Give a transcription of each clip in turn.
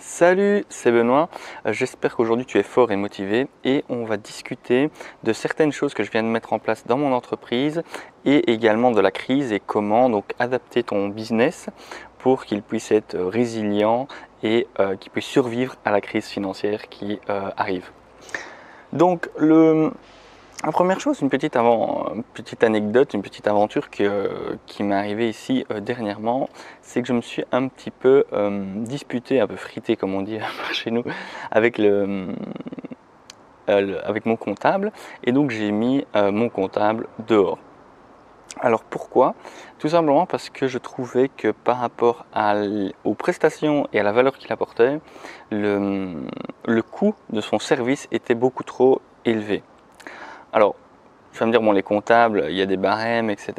Salut, c'est Benoît. J'espère qu'aujourd'hui tu es fort et motivé et on va discuter de certaines choses que je viens de mettre en place dans mon entreprise et également de la crise et comment donc adapter ton business pour qu'il puisse être résilient et qu'il puisse survivre à la crise financière qui arrive. Donc la première chose, une petite anecdote, une petite aventure qui m'est arrivée ici dernièrement, c'est que je me suis un petit peu disputé, un peu frité comme on dit par chez nous, avec avec mon comptable, et donc j'ai mis mon comptable dehors. Alors pourquoi? Tout simplement parce que je trouvais que par rapport aux prestations et à la valeur qu'il apportait, le coût de son service était beaucoup trop élevé. Alors, tu vas me dire, bon, les comptables, il y a des barèmes, etc.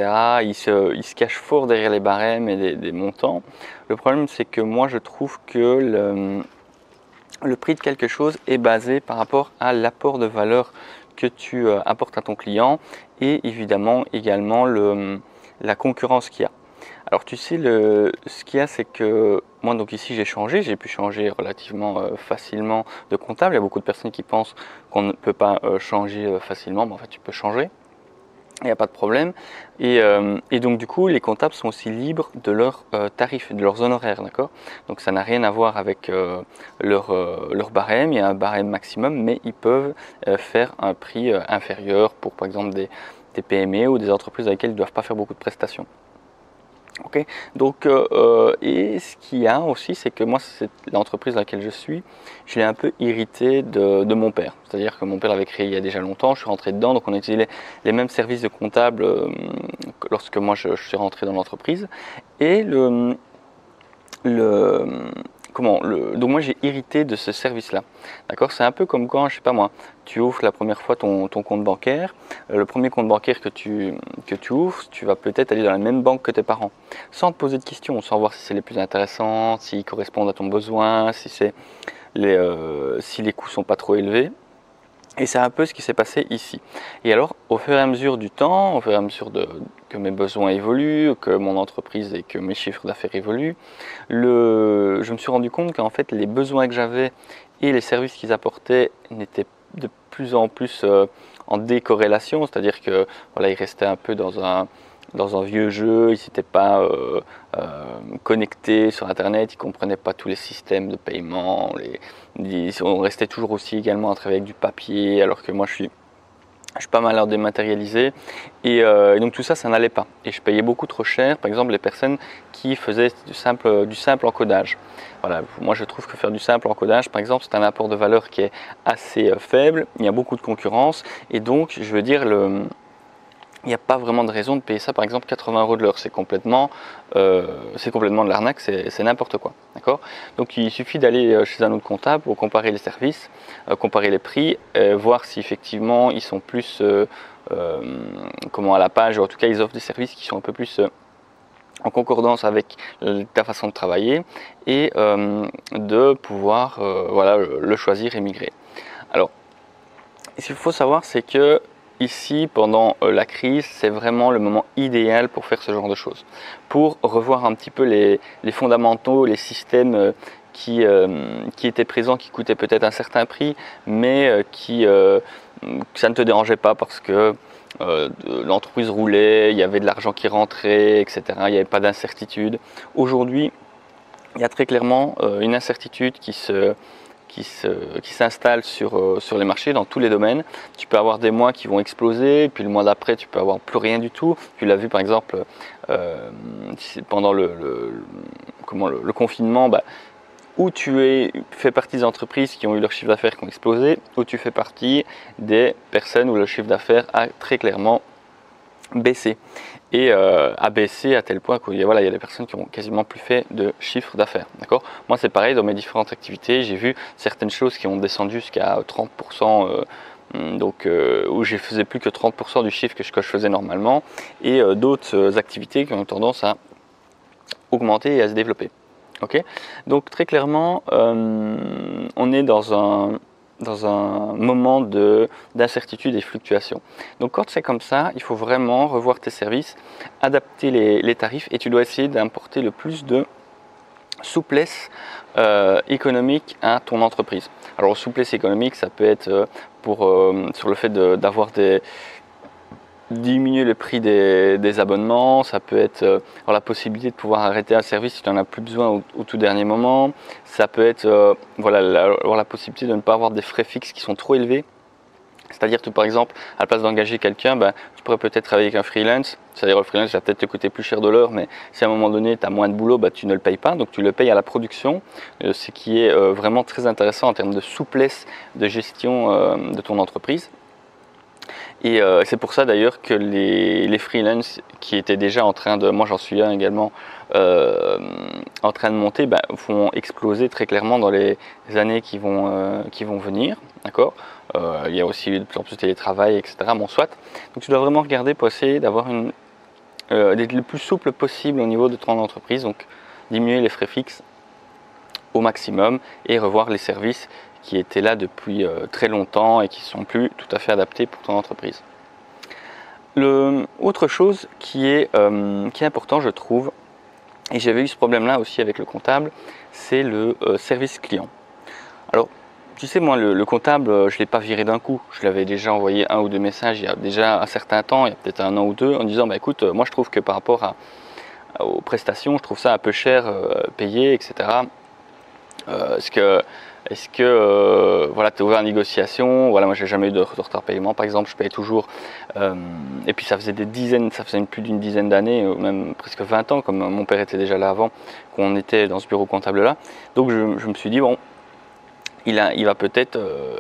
Ils se cachent fort derrière les barèmes et des montants. Le problème, c'est que moi, je trouve que le prix de quelque chose est basé par rapport à l'apport de valeur que tu apportes à ton client et évidemment également la concurrence qu'il y a. Alors tu sais, ce qu'il y a, c'est que moi donc ici j'ai pu changer relativement facilement de comptable. Il y a beaucoup de personnes qui pensent qu'on ne peut pas changer facilement, mais en fait tu peux changer. Il n'y a pas de problème. Et donc du coup, les comptables sont aussi libres de leurs tarifs, de leurs honoraires, d'accord? Donc ça n'a rien à voir avec leur barème. Il y a un barème maximum, mais ils peuvent faire un prix inférieur pour par exemple des PME ou des entreprises avec lesquelles ils ne doivent pas faire beaucoup de prestations. Ok, donc et ce qu'il y a aussi, c'est que moi, c'est l'entreprise dans laquelle je l'ai un peu hérité de mon père. C'est-à-dire que mon père l'avait créé il y a déjà longtemps, je suis rentré dedans, donc on a utilisé les mêmes services de comptable lorsque moi je suis rentré dans l'entreprise. Et le, donc moi j'ai hérité de ce service-là. D'accord? C'est un peu comme quand, je sais pas moi, tu ouvres la première fois ton compte bancaire. Le premier compte bancaire que tu ouvres, tu vas peut-être aller dans la même banque que tes parents, sans te poser de questions, sans voir si c'est les plus intéressants, s'ils correspondent à ton besoin, si les coûts sont pas trop élevés. Et c'est un peu ce qui s'est passé ici. Et alors, au fur et à mesure du temps, au fur et à mesure que mes besoins évoluent, que mon entreprise et que mes chiffres d'affaires évoluent, je me suis rendu compte qu'en fait, les besoins que j'avais et les services qu'ils apportaient n'étaient de plus en plus en décorrélation, c'est-à-dire que voilà, ils restaient un peu dans un vieux jeu, ils n'étaient pas connectés sur Internet, ils ne comprenaient pas tous les systèmes de paiement, on restait toujours aussi également à travailler avec du papier, alors que moi je suis pas mal en dématérialisé et donc tout ça, ça n'allait pas. Et je payais beaucoup trop cher, par exemple les personnes qui faisaient du simple encodage. Voilà, moi je trouve que faire du simple encodage, par exemple, c'est un apport de valeur qui est assez faible, il y a beaucoup de concurrence et donc je veux dire il n'y a pas vraiment de raison de payer ça par exemple 80 € de l'heure, c'est complètement de l'arnaque, c'est n'importe quoi, d'accord? Donc il suffit d'aller chez un autre comptable pour comparer les services, comparer les prix, voir si effectivement ils sont plus à la page, ou en tout cas ils offrent des services qui sont un peu plus en concordance avec ta façon de travailler et de pouvoir voilà, le choisir et migrer. Alors, ce qu'il faut savoir, c'est que ici, pendant la crise, c'est vraiment le moment idéal pour faire ce genre de choses. Pour revoir un petit peu les fondamentaux, les systèmes qui étaient présents, qui coûtaient peut-être un certain prix, mais que ça ne te dérangeait pas parce que l'entreprise roulait, il y avait de l'argent qui rentrait, etc. Il n'y avait pas d'incertitude. Aujourd'hui, il y a très clairement une incertitude qui s'installe sur les marchés dans tous les domaines. Tu peux avoir des mois qui vont exploser, puis le mois d'après tu peux avoir plus rien du tout. Tu l'as vu par exemple pendant le confinement, où fais partie des entreprises qui ont eu leur chiffre d'affaires qui ont explosé, ou tu fais partie des personnes où le chiffre d'affaires a très clairement baissé. Et a baissé à tel point qu'il y a des personnes qui ont quasiment plus fait de chiffre d'affaires. D'accord? Moi c'est pareil dans mes différentes activités, j'ai vu certaines choses qui ont descendu jusqu'à 30%, où je faisais plus que 30% du chiffre que je faisais normalement, et d'autres activités qui ont tendance à augmenter et à se développer. Okay, donc très clairement, on est dans un moment d'incertitude et fluctuation. Donc quand c'est comme ça, il faut vraiment revoir tes services, adapter les tarifs et tu dois essayer d'importer le plus de souplesse économique à ton entreprise. Alors souplesse économique, ça peut être sur le fait d'avoir diminuer le prix des abonnements, ça peut être avoir la possibilité de pouvoir arrêter un service si tu n'en as plus besoin au tout dernier moment, ça peut être voilà, avoir la possibilité de ne pas avoir des frais fixes qui sont trop élevés. C'est-à-dire que par exemple, à la place d'engager quelqu'un, tu pourrais peut-être travailler avec un freelance. C'est-à-dire le freelance va peut-être te coûter plus cher de l'heure, mais si à un moment donné tu as moins de boulot, tu ne le payes pas, donc tu le payes à la production, ce qui est vraiment très intéressant en termes de souplesse de gestion de ton entreprise. Et c'est pour ça d'ailleurs que les freelances qui étaient déjà en train de, moi j'en suis un également, en train de monter, vont exploser très clairement dans les années qui vont venir, d'accord. Il y a aussi de plus en plus de télétravail, etc. Bon, soit. Donc tu dois vraiment regarder pour essayer d'avoir d'être le plus souple possible au niveau de ton entreprise, donc diminuer les frais fixes au maximum et revoir les services qui étaient là depuis très longtemps et qui ne sont plus tout à fait adaptés pour ton entreprise. Autre chose qui est important, je trouve, et j'avais eu ce problème-là aussi avec le comptable, c'est le service client. Alors, tu sais, moi, le comptable, je ne l'ai pas viré d'un coup. Je l'avais déjà envoyé un ou deux messages il y a déjà un certain temps, il y a peut-être un an ou deux, en disant, écoute, moi je trouve que par rapport aux prestations, je trouve ça un peu cher payé, etc. Est-ce que voilà, tu es ouvert à la négociation? Voilà, moi j'ai jamais eu de retard de paiement par exemple, je paye toujours. Et puis ça faisait plus d'une dizaine d'années, même presque 20 ans, comme mon père était déjà là avant, qu'on était dans ce bureau comptable là. Donc je me suis dit, bon, il va peut-être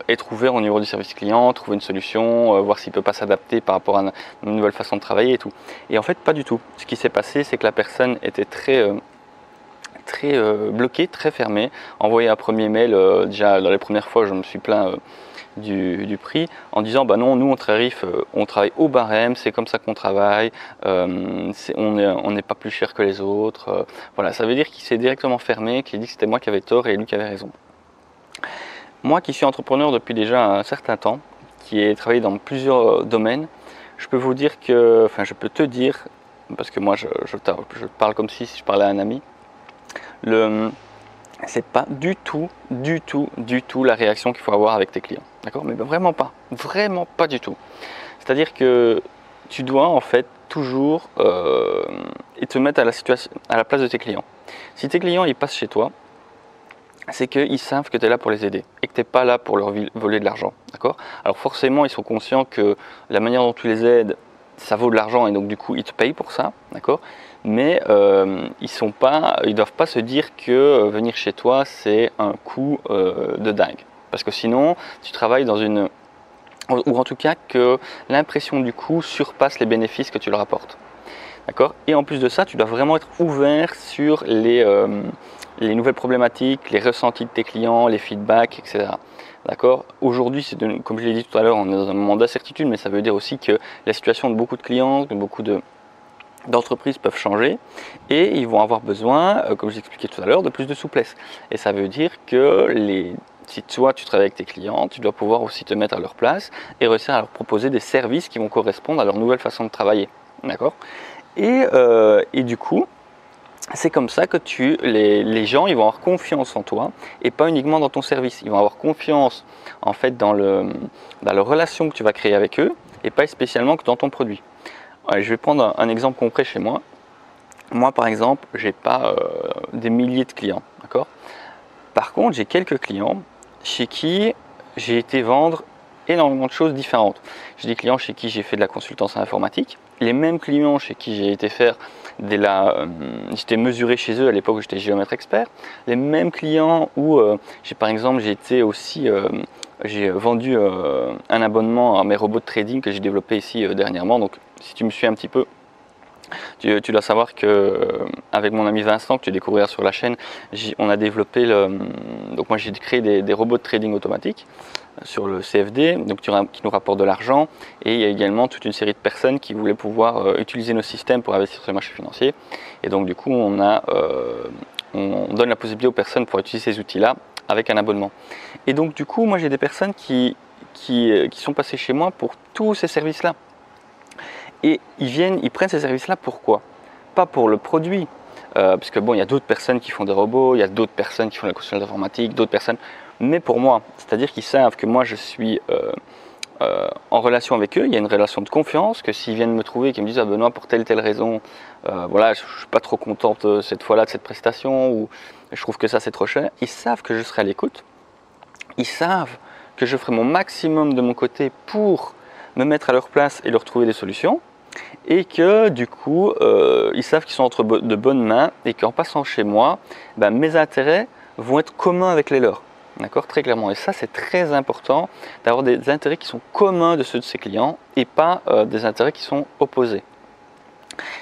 être ouvert au niveau du service client, trouver une solution, voir s'il ne peut pas s'adapter par rapport à une nouvelle façon de travailler et tout. Et en fait, pas du tout. Ce qui s'est passé, c'est que la personne était très bloqué, très fermé, envoyé un premier mail, déjà dans les premières fois je me suis plaint du prix, en disant non, nous on travaille au barème, c'est comme ça qu'on travaille, on n'est pas plus cher que les autres, voilà, ça veut dire qu'il s'est directement fermé, qu'il dit que c'était moi qui avais tort et lui qui avait raison. Moi qui suis entrepreneur depuis déjà un certain temps, qui ai travaillé dans plusieurs domaines, je peux vous dire que, enfin je peux te dire, parce que moi je parle comme si je parlais à un ami, c'est pas du tout la réaction qu'il faut avoir avec tes clients, d'accord? Mais vraiment pas du tout. C'est-à-dire que tu dois en fait toujours te mettre à la place de tes clients. Si tes clients ils passent chez toi, c'est qu'ils savent que tu es là pour les aider et que tu n'es pas là pour leur voler de l'argent, d'accord? Alors forcément, ils sont conscients que la manière dont tu les aides, ça vaut de l'argent et donc du coup, ils te payent pour ça, d'accord? Mais ils doivent pas se dire que venir chez toi, c'est un coût de dingue. Parce que sinon, tu travailles ou en tout cas que l'impression du coût surpasse les bénéfices que tu leur apportes. D'accord? Et en plus de ça, tu dois vraiment être ouvert sur les nouvelles problématiques, les ressentis de tes clients, les feedbacks, etc. D'accord? Aujourd'hui, comme je l'ai dit tout à l'heure, on est dans un moment d'incertitude, mais ça veut dire aussi que la situation de beaucoup de clients, de beaucoup d'entreprises peuvent changer et ils vont avoir besoin, comme je l'expliquais tout à l'heure, de plus de souplesse. Et ça veut dire que si toi tu travailles avec tes clients, tu dois pouvoir aussi te mettre à leur place et réussir à leur proposer des services qui vont correspondre à leur nouvelle façon de travailler. D'accord? Et du coup, c'est comme ça que les gens ils vont avoir confiance en toi et pas uniquement dans ton service. Ils vont avoir confiance en fait dans la relation que tu vas créer avec eux et pas spécialement que dans ton produit. Je vais prendre un exemple concret chez moi. Moi, par exemple, je n'ai pas des milliers de clients, d'accord? Par contre, j'ai quelques clients chez qui j'ai été vendre énormément de choses différentes. J'ai des clients chez qui j'ai fait de la consultance en informatique, les mêmes clients chez qui j'ai été faire j'étais mesuré chez eux à l'époque où j'étais géomètre expert, les mêmes clients où j'ai vendu un abonnement à mes robots de trading que j'ai développé ici dernièrement. Donc si tu me suis un petit peu, tu dois savoir que avec mon ami Vincent que tu découvriras sur la chaîne, on a développé donc moi j'ai créé des robots de trading automatiques sur le CFD, donc qui nous rapportent de l'argent, et il y a également toute une série de personnes qui voulaient pouvoir utiliser nos systèmes pour investir sur les marchés financiers. Et donc du coup on donne la possibilité aux personnes pour utiliser ces outils-là avec un abonnement. Et donc du coup moi j'ai des personnes qui sont passées chez moi pour tous ces services-là. Et ils prennent ces services-là pourquoi? Pas pour le produit, parce que bon, il y a d'autres personnes qui font des robots, il y a d'autres personnes qui font la consultation informatique, d'autres personnes, mais pour moi, c'est-à-dire qu'ils savent que moi je suis en relation avec eux, il y a une relation de confiance, que s'ils viennent me trouver et qu'ils me disent ah Benoît pour telle raison, voilà, je suis pas trop contente cette fois-là de cette prestation, ou je trouve que ça c'est trop cher, ils savent que je serai à l'écoute, ils savent que je ferai mon maximum de mon côté pour me mettre à leur place et leur trouver des solutions, et que du coup ils savent qu'ils sont entre de bonnes mains et qu'en passant chez moi, ben, mes intérêts vont être communs avec les leurs. D'accord, très clairement. Et ça, c'est très important d'avoir des intérêts qui sont communs de ceux de ses clients et pas des intérêts qui sont opposés.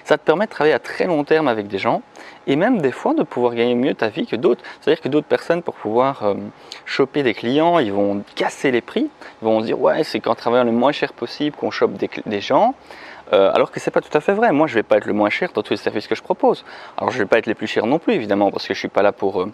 Ça te permet de travailler à très long terme avec des gens et même des fois de pouvoir gagner mieux ta vie que d'autres. C'est-à-dire que d'autres personnes, pour pouvoir choper des clients, ils vont casser les prix. Ils vont se dire ouais, c'est qu'en travaillant le moins cher possible qu'on chope des gens. Alors que c'est pas tout à fait vrai. Moi, je vais pas être le moins cher dans tous les services que je propose. Alors, je vais pas être les plus chers non plus, évidemment, parce que je suis pas là pour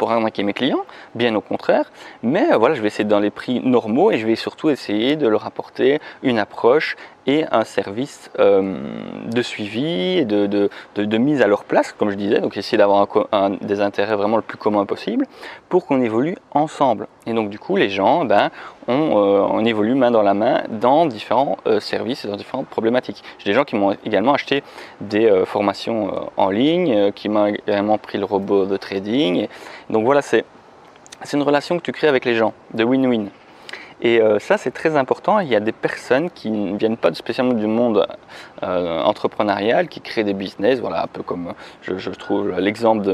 arnaquer mes clients, bien au contraire, mais voilà, je vais essayer dans les prix normaux et je vais surtout essayer de leur apporter une approche et un service de suivi et de mise à leur place, comme je disais, donc essayer d'avoir des intérêts vraiment le plus commun possible pour qu'on évolue ensemble. Et donc du coup, les gens, ben, on évolue main dans la main dans différents services et dans différentes problématiques. J'ai des gens qui m'ont également acheté des formations en ligne, qui m'ont également pris le robot de trading. Donc voilà, c'est une relation que tu crées avec les gens, de win-win. Et ça, c'est très important. Il y a des personnes qui ne viennent pas spécialement du monde entrepreneurial, qui créent des business, voilà, un peu comme je trouve l'exemple de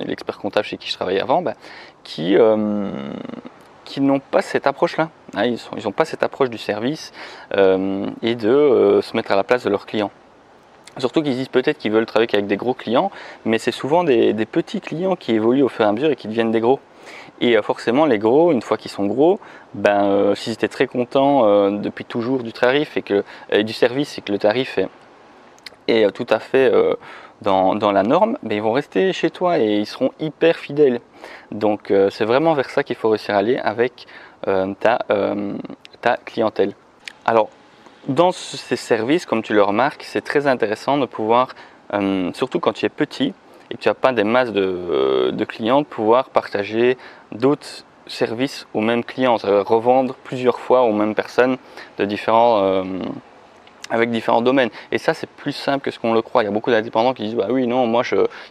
l'expert comptable chez qui je travaillais avant, ben, qui n'ont pas cette approche-là. Hein, ils n'ont pas cette approche du service et de se mettre à la place de leurs clients. Surtout qu'ils disent peut-être qu'ils veulent travailler avec des gros clients, mais c'est souvent des petits clients qui évoluent au fur et à mesure et qui deviennent des gros. Et forcément, les gros, une fois qu'ils sont gros, ben, s'ils étaient très contents depuis toujours du tarif et du service et que le tarif est tout à fait dans la norme, ben, ils vont rester chez toi et ils seront hyper fidèles. Donc c'est vraiment vers ça qu'il faut réussir à aller avec ta clientèle. Alors, dans ces services, comme tu le remarques, c'est très intéressant de pouvoir, surtout quand tu es petit et que tu n'as pas des masses de clients, de pouvoir partager d'autres services aux mêmes clients, ça veut dire revendre plusieurs fois aux mêmes personnes avec différents domaines. Et ça, c'est plus simple que ce qu'on le croit. Il y a beaucoup d'indépendants qui disent bah oui, non, moi,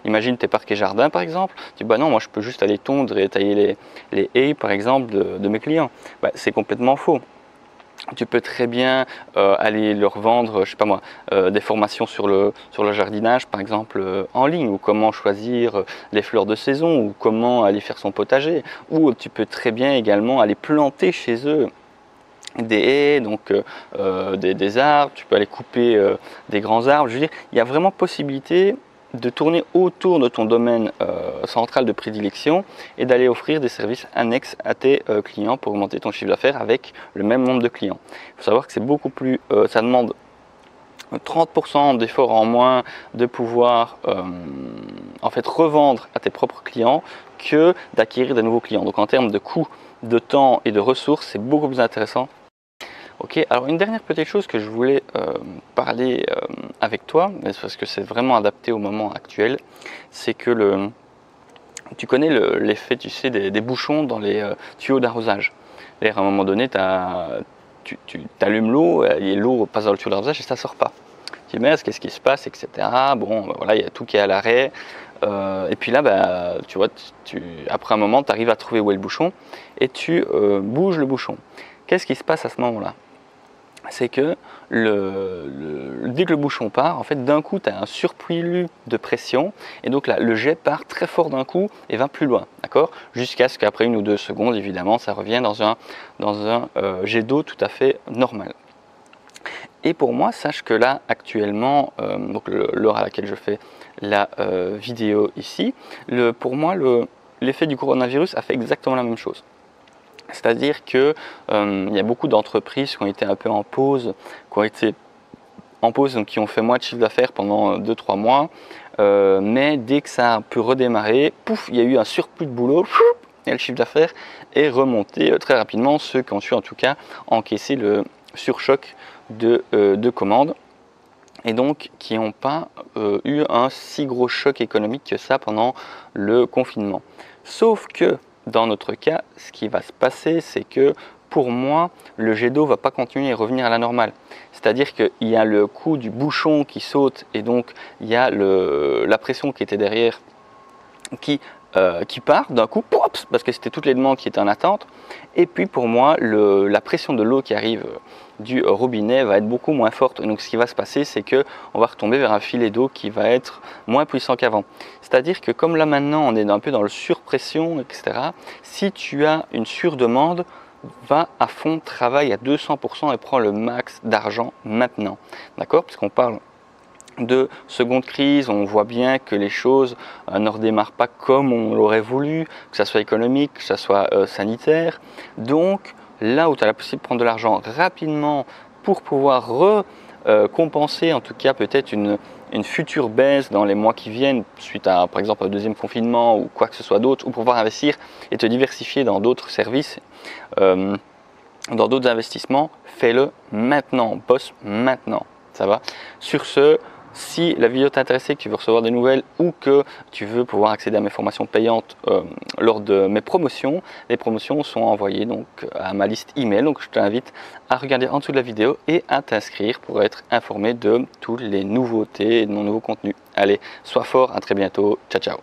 imagine tes parcs et jardins par exemple. Tu dis bah non, moi je peux juste aller tondre et tailler les haies par exemple de mes clients. Bah, c'est complètement faux. Tu peux très bien aller leur vendre, je sais pas moi, des formations sur le jardinage par exemple en ligne, ou comment choisir les fleurs de saison, ou comment aller faire son potager, ou tu peux très bien également aller planter chez eux des haies, donc des arbres, tu peux aller couper des grands arbres. Je veux dire, il y a vraiment possibilité de tourner autour de ton domaine central de prédilection et d'aller offrir des services annexes à tes clients pour augmenter ton chiffre d'affaires avec le même nombre de clients. Il faut savoir que c'est beaucoup plus, ça demande 30% d'efforts en moins de pouvoir en fait revendre à tes propres clients que d'acquérir de nouveaux clients. Donc en termes de coût, de temps et de ressources, c'est beaucoup plus intéressant. Ok, alors une dernière petite chose que je voulais parler avec toi, parce que c'est vraiment adapté au moment actuel, c'est que tu connais l'effet, tu sais, des bouchons dans les tuyaux d'arrosage. C'est-à-dire à un moment donné, tu allumes l'eau et l'eau passe dans le tuyau d'arrosage et ça ne sort pas. Tu dis mais qu'est-ce qui se passe, etc. Bon, ben voilà, il y a tout qui est à l'arrêt. Et puis là, bah, tu vois, après un moment, tu arrives à trouver où est le bouchon et tu bouges le bouchon. Qu'est-ce qui se passe à ce moment-là? C'est que dès que le bouchon part, en fait, d'un coup, tu as un surplus de pression et donc là, le jet part très fort d'un coup et va plus loin, d'accord? Jusqu'à ce qu'après 1 ou 2 secondes, évidemment, ça revienne dans un jet d'eau tout à fait normal. Et pour moi, sache que là, actuellement, donc l'heure à laquelle je fais la vidéo ici, pour moi, l'effet du coronavirus a fait exactement la même chose. C'est-à-dire qu'il y a beaucoup d'entreprises qui ont été un peu en pause, donc qui ont fait moins de chiffre d'affaires pendant 2-3 mois, mais dès que ça a pu redémarrer, pouf, il y a eu un surplus de boulot, et le chiffre d'affaires est remonté très rapidement, ceux qui ont su en tout cas encaisser le surchoc de commandes. et donc qui n'ont pas eu un si gros choc économique que ça pendant le confinement. Sauf que dans notre cas, ce qui va se passer, c'est que pour moi, le jet d'eau ne va pas continuer et revenir à la normale. C'est-à-dire qu'il y a le coup du bouchon qui saute et donc il y a la pression qui était derrière qui part d'un coup, pops, parce que c'était toutes les demandes qui étaient en attente. Et puis pour moi, la pression de l'eau qui arrive du robinet va être beaucoup moins forte. Donc ce qui va se passer, c'est qu'on va retomber vers un filet d'eau qui va être moins puissant qu'avant. C'est-à-dire que comme là maintenant, on est un peu dans le surpression, etc., si tu as une surdemande, va à fond, travaille à 200% et prend le max d'argent maintenant. D'accord? Puisqu'on parle de seconde crise, on voit bien que les choses ne redémarrent pas comme on l'aurait voulu, que ça soit économique, que ça soit sanitaire. Donc là où tu as la possibilité de prendre de l'argent rapidement pour pouvoir compenser en tout cas peut-être une future baisse dans les mois qui viennent suite à par exemple un deuxième confinement ou quoi que ce soit d'autre, ou pouvoir investir et te diversifier dans d'autres services, dans d'autres investissements, fais-le maintenant, bosse maintenant, ça va. Sur ce, si la vidéo t'a intéressé, que tu veux recevoir des nouvelles ou que tu veux pouvoir accéder à mes formations payantes lors de mes promotions, les promotions sont envoyées donc à ma liste email. Donc je t'invite à regarder en dessous de la vidéo et à t'inscrire pour être informé de toutes les nouveautés et de mon nouveau contenu. Allez, sois fort, à très bientôt, ciao ciao.